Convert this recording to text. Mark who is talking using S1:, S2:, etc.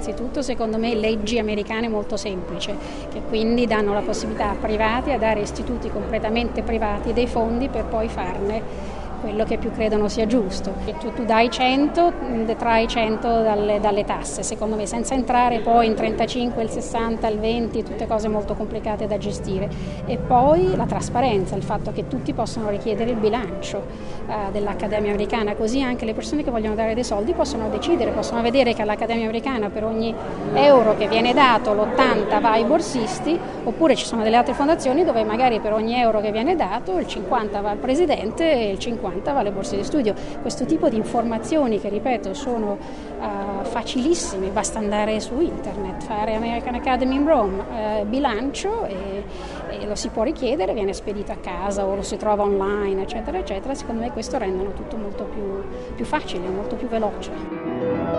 S1: innanzitutto secondo me leggi americane molto semplici, che quindi danno la possibilità a privati a dare a istituti completamente privati dei fondi per poi farne quello che più credono sia giusto. Tu dai 100, detrai 100 dalle tasse, secondo me, senza entrare poi in 35, il 60, il 20, tutte cose molto complicate da gestire. E poi la trasparenza, il fatto che tutti possono richiedere il bilancio dell'Accademia Americana, così anche le persone che vogliono dare dei soldi possono decidere, possono vedere che all'Accademia Americana per ogni euro che viene dato l'80 va ai borsisti, oppure ci sono delle altre fondazioni dove magari per ogni euro che viene dato il 50 va al presidente e il 50 va alle borse di studio. Questo tipo di informazioni che, ripeto, sono facilissime, basta andare su internet, fare American Academy in Rome, bilancio e lo si può richiedere, viene spedito a casa o lo si trova online, eccetera, eccetera. Secondo me questo rendono tutto molto più facile, molto più veloce.